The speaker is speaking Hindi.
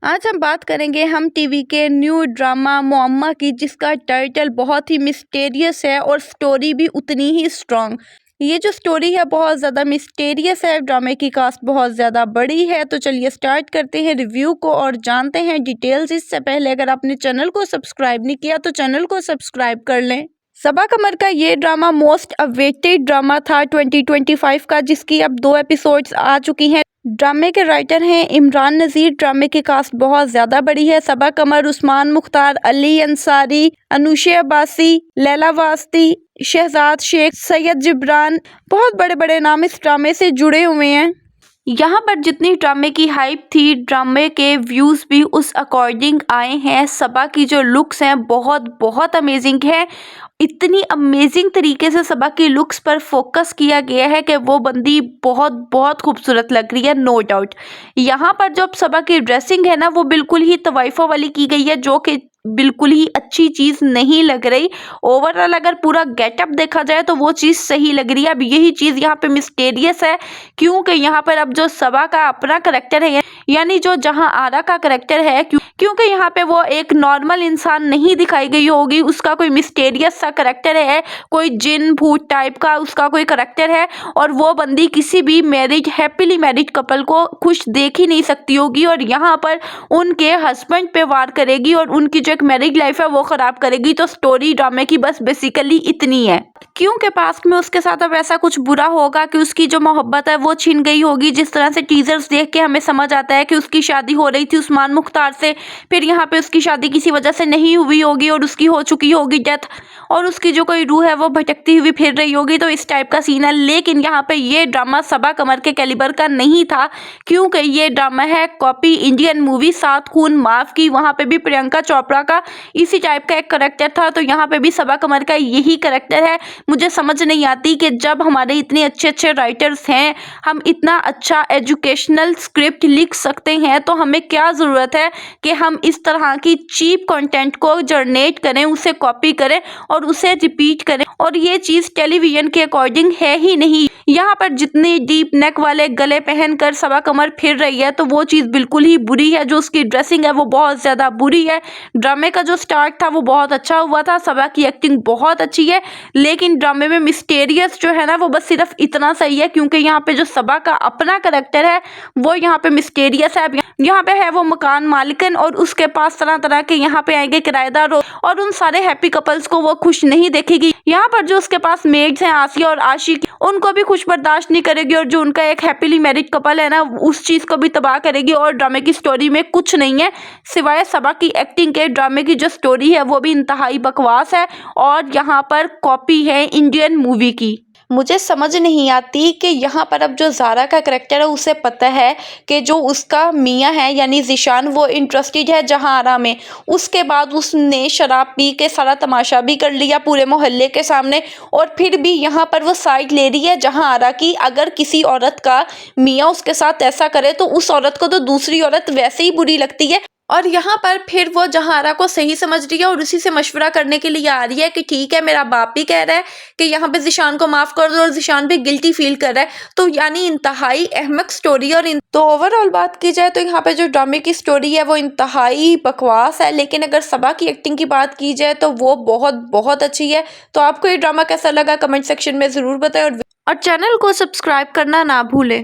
आज हम बात करेंगे हम टीवी के न्यू ड्रामा मुअम्मा की, जिसका टाइटल बहुत ही मिस्टीरियस है और स्टोरी भी उतनी ही स्ट्रॉन्ग। ये जो स्टोरी है बहुत ज़्यादा मिस्टीरियस है, ड्रामे की कास्ट बहुत ज़्यादा बड़ी है। तो चलिए स्टार्ट करते हैं रिव्यू को और जानते हैं डिटेल्स। इससे पहले अगर आपने चैनल को सब्सक्राइब नहीं किया तो चैनल को सब्सक्राइब कर लें। सबा कमर का ये ड्रामा मोस्ट अवेटेड ड्रामा था 2025 का, जिसकी अब 2 एपिसोड्स आ चुकी हैं। ड्रामे के राइटर हैं इमरान नज़ीर। ड्रामे की कास्ट बहुत ज़्यादा बड़ी है। सबा कमर, उस्मान मुख्तार, अली अंसारी, अनुशे अब्बासी, लैला वास्ती, शहजाद शेख, सैयद जिब्रान, बहुत बड़े बड़े नाम इस ड्रामे से जुड़े हुए हैं। यहाँ पर जितनी ड्रामे की हाइप थी, ड्रामे के व्यूज़ भी उस अकॉर्डिंग आए हैं। सबा की जो लुक्स हैं बहुत बहुत अमेजिंग है। इतनी अमेजिंग तरीके से सबा की लुक्स पर फोकस किया गया है कि वो बंदी बहुत बहुत खूबसूरत लग रही है, नो डाउट। यहाँ पर जो सबा की ड्रेसिंग है ना, वो बिल्कुल ही तवाइफा वाली की गई है, जो कि बिल्कुल ही अच्छी चीज़ नहीं लग रही। ओवरऑल अगर पूरा गेटअप देखा जाए तो वो चीज़ सही लग रही है। अब यही चीज़ यहाँ पे मिस्टीरियस है, क्योंकि यहाँ पर अब जो सबा का अपना करेक्टर है, यानी जो जहाँ आरा का करेक्टर है, क्योंकि यहाँ पे वो एक नॉर्मल इंसान नहीं दिखाई गई होगी, उसका कोई मिस्टीरियस सा करेक्टर है, कोई जिन भूत टाइप का उसका कोई करेक्टर है। और वो बंदी किसी भी हैप्पीली मैरिड कपल को खुश देख ही नहीं सकती होगी, और यहाँ पर उनके हस्बैंड पे वार करेगी और उनकी जो एक मैरिड लाइफ है वो खराब करेगी। तो स्टोरी ड्रामे की बस बेसिकली इतनी है, क्योंकि पास्ट में उसके साथ अब ऐसा कुछ बुरा होगा कि उसकी जो मोहब्बत है वो छिन गई होगी। जिस तरह से टीजर्स देख के हमें समझ आता है कि उसकी शादी हो रही थी उस्मान मुख्तार से, फिर यहाँ पे उसकी शादी किसी वजह से नहीं हुई होगी और उसकी हो चुकी होगी डेथ, और उसकी जो कोई रूह है वो भटकती हुई फिर रही होगी। तो इस टाइप का सीन है। लेकिन यहाँ पे ये ड्रामा सबा कमर के कैलिबर का नहीं था, क्योंकि ये ड्रामा है कॉपी इंडियन मूवी सात खून माफ की। वहाँ पे भी प्रियंका चोपड़ा का इसी टाइप का एक करेक्टर था, तो यहाँ पे भी सबा कमर का यही करेक्टर है। मुझे समझ नहीं आती कि जब हमारे इतने अच्छे अच्छे राइटर्स हैं, हम इतना अच्छा एजुकेशनल स्क्रिप्ट लिख सकते हैं, तो हमें क्या ज़रूरत है कि हम इस तरह की चीप कंटेंट को जनरेट करें, उसे कॉपी करें और उसे रिपीट करें। और ये चीज़ टेलीविज़न के अकॉर्डिंग है ही नहीं। यहाँ पर जितने डीप नेक वाले गले पहनकर सबा कमर फिर रही है, तो वो चीज़ बिल्कुल ही बुरी है। जो उसकी ड्रेसिंग है वो बहुत ज़्यादा बुरी है। ड्रामे का जो स्टार्ट था वो बहुत अच्छा हुआ था, सबा की एक्टिंग बहुत अच्छी है, लेकिन ड्रामे में मिस्टीरियस जो है ना वो बस सिर्फ इतना सही है, क्योंकि यहाँ पे जो सबा का अपना करेक्टर है वो यहाँ पे मिस्टीरियस है। यहाँ पे है वो मकान मालिकन, और उसके पास तरह तरह के यहाँ पे आएंगे किराएदार, और उन सारे हैप्पी कपल्स को वो खुश नहीं देखेगी। यहाँ पर जो उसके पास मेड्स हैं आसिया और आशिक, उनको भी खुश बर्दाश्त नहीं करेगी, और जो उनका एक हैप्पीली मैरिड कपल है ना, उस चीज़ को भी तबाह करेगी। और ड्रामे की स्टोरी में कुछ नहीं है सिवाय सबा की एक्टिंग के। ड्रामे की जो स्टोरी है वो भी इंतहाई बकवास है, और यहाँ पर कॉपी है इंडियन मूवी की। मुझे समझ नहीं आती कि यहाँ पर अब जो ज़ारा का करेक्टर है उसे पता है कि जो उसका मियाँ है यानी ज़ीशान वो इंटरेस्टेड है जहांआरा में। उसके बाद उसने शराब पी के सारा तमाशा भी कर लिया पूरे मोहल्ले के सामने, और फिर भी यहाँ पर वो साइड ले रही है जहांआरा की। अगर किसी औरत का मियाँ उसके साथ ऐसा करे तो उस औरत को तो दूसरी औरत वैसे ही बुरी लगती है, और यहाँ पर फिर वो जहांआरा को सही समझ रही है और उसी से मशवरा करने के लिए आ रही है कि ठीक है, मेरा बाप भी कह रहा है कि यहाँ पे ज़ीशान को माफ़ कर दो, और ज़ीशान भी गिल्टी फील कर रहा है। तो यानी इंतहाई अहमक स्टोरी। और तो ओवरऑल बात की जाए तो यहाँ पे जो ड्रामे की स्टोरी है वो इंतहाई बकवास है, लेकिन अगर सबा की एक्टिंग की बात की जाए तो वो बहुत बहुत अच्छी है। तो आपको ये ड्रामा कैसा लगा कमेंट सेक्शन में ज़रूर बताएं, और चैनल को सब्सक्राइब करना ना भूलें।